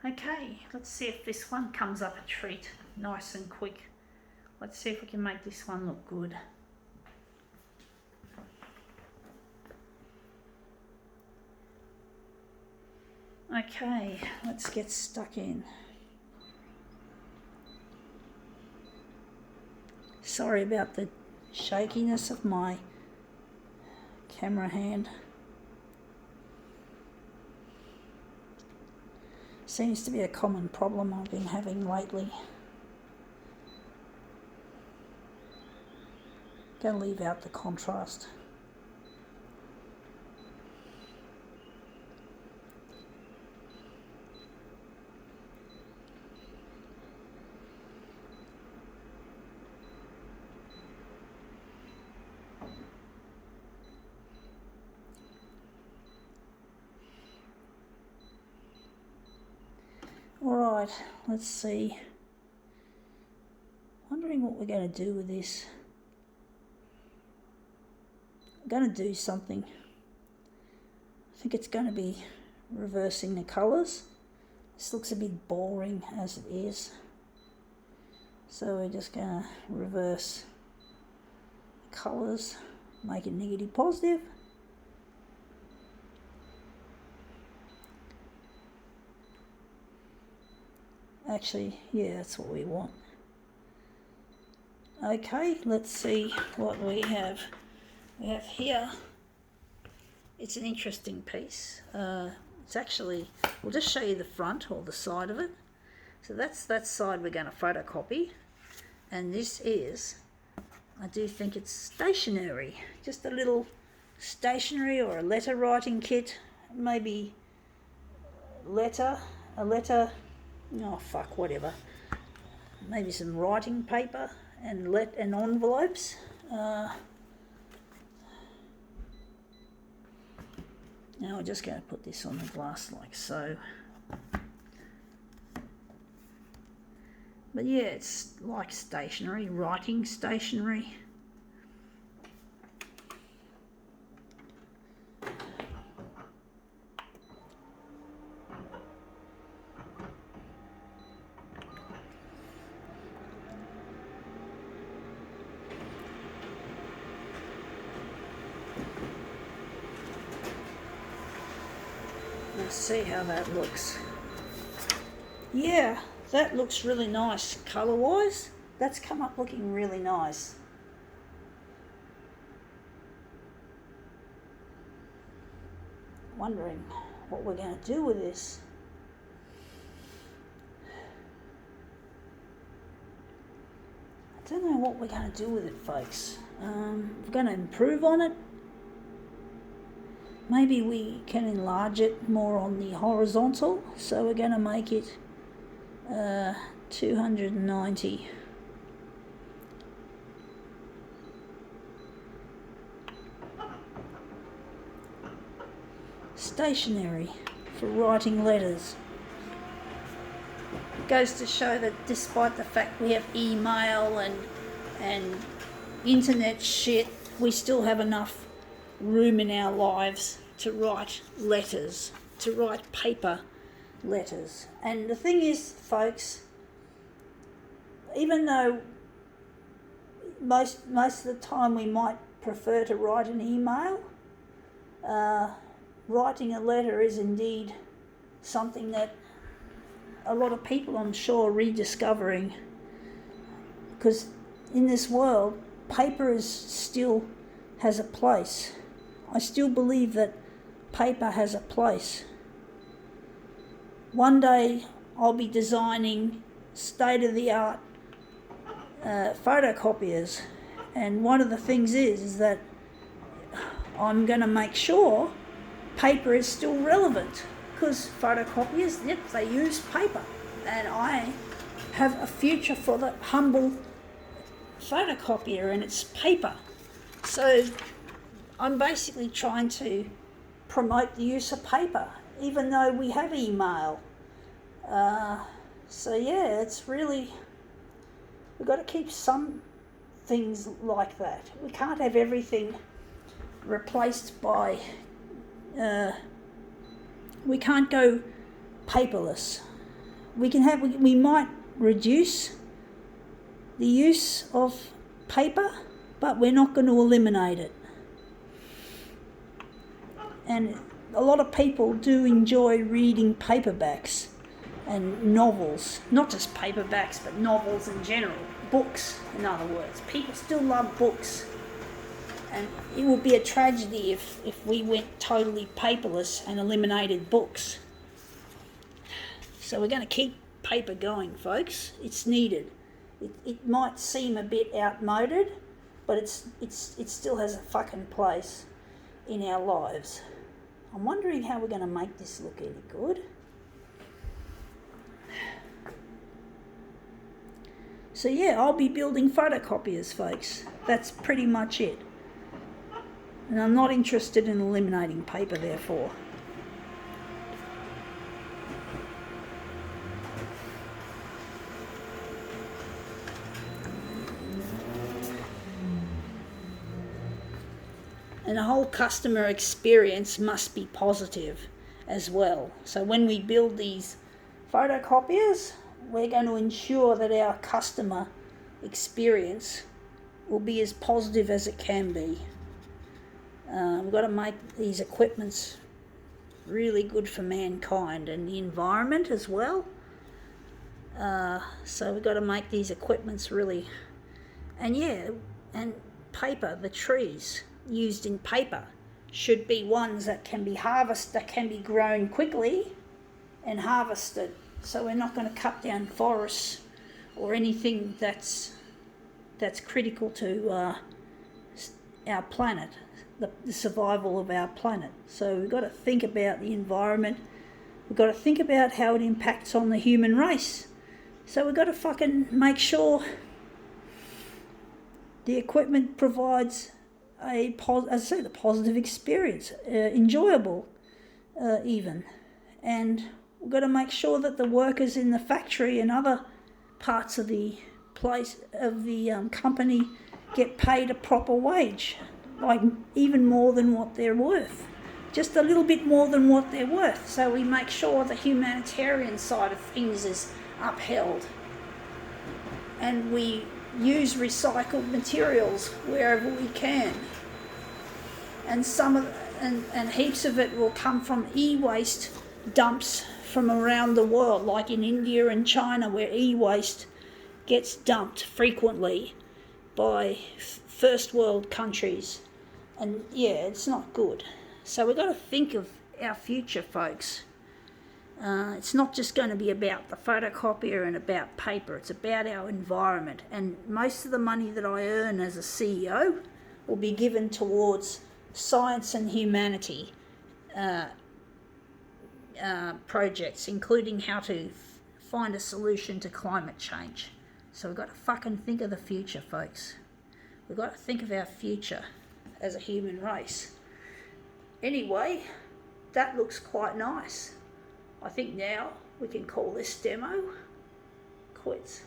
Okay, let's see if this one comes up a treat nice and quick. Let's see if we can make this one look good. Okay, let's get stuck in. Sorry about the shakiness of my camera hand. Seems to be a common problem I've been having lately. Gonna leave out the contrast. Alright, let's see. Wondering what we're going to do with this. I'm going to do something. I think it's going to be reversing the colours. This looks a bit boring as it is. So we're just going to reverse the colours, make it negative positive. Actually, yeah, that's what we want. Okay, let's see what we have. We have here, it's an interesting piece. It's actually, we'll just show you the front or the side of it. So that's that side we're going to photocopy. And this is, I do think it's stationery. Just a little stationery or a letter writing kit. Maybe a letter, oh fuck, whatever. Maybe some writing paper and envelopes. Now we're just going to put this on the glass like so. But yeah, it's like stationery, writing stationery. Let's see how that looks. Yeah, that looks really nice colour-wise. That's come up looking really nice. Wondering what we're going to do with this. I don't know what we're going to do with it, folks. We're going to improve on it. Maybe we can enlarge it more on the horizontal, so we're going to make it 290. Stationery for writing letters. It goes to show that despite the fact we have email and internet shit, we still have enough room in our lives to write letters, to write paper letters. And the thing is, folks, even though most of the time we might prefer to write an email, writing a letter is indeed something that a lot of people, I'm sure, are rediscovering, because in this world, paper still has a place. I still believe that paper has a place. One day I'll be designing state-of-the-art photocopiers, and one of the things is that I'm going to make sure paper is still relevant, because photocopiers, yep, they use paper, and I have a future for the humble photocopier and its paper. So I'm basically trying to promote the use of paper, even though we have email. So yeah, it's really, we've got to keep some things like that. We can't have everything replaced by, we can't go paperless. we might reduce the use of paper, but we're not going to eliminate it. And a lot of people do enjoy reading paperbacks and novels, not just paperbacks, but novels in general, books, in other words. People still love books. And it would be a tragedy if we went totally paperless and eliminated books. So we're going to keep paper going, folks. It's needed. It might seem a bit outmoded, but it still has a fucking place in our lives. I'm wondering how we're going to make this look any good. So yeah, I'll be building photocopiers, folks. That's pretty much it. And I'm not interested in eliminating paper, therefore. And the whole customer experience must be positive as well. So when we build these photocopiers, we're going to ensure that our customer experience will be as positive as it can be. We've got to make these equipments really good for mankind and the environment as well. So we've got to make these equipments really... And yeah, and paper, the trees used in paper should be ones that can be harvested, that can be grown quickly and harvested. So we're not going to cut down forests or anything that's critical to our planet, the survival of our planet. So we've got to think about the environment. We've got to think about how it impacts on the human race. So we've got to fucking make sure the equipment provides a positive experience, enjoyable even. And we've got to make sure that the workers in the factory and other parts of the place of the company get paid a proper wage, like even more than what they're worth, just a little bit more than what they're worth. So we make sure the humanitarian side of things is upheld, and we use recycled materials wherever we can. And and heaps of it will come from e-waste dumps from around the world, like in India and China, where e-waste gets dumped frequently by first world countries. And yeah, it's not good. So we've got to think of our future, folks. It's not just going to be about the photocopier and about paper. It's about our environment. And most of the money that I earn as a CEO will be given towards science and humanity projects, including how to find a solution to climate change. So we've got to fucking think of the future, folks. We've got to think of our future as a human race. Anyway, that looks quite nice. I think now we can call this demo quits.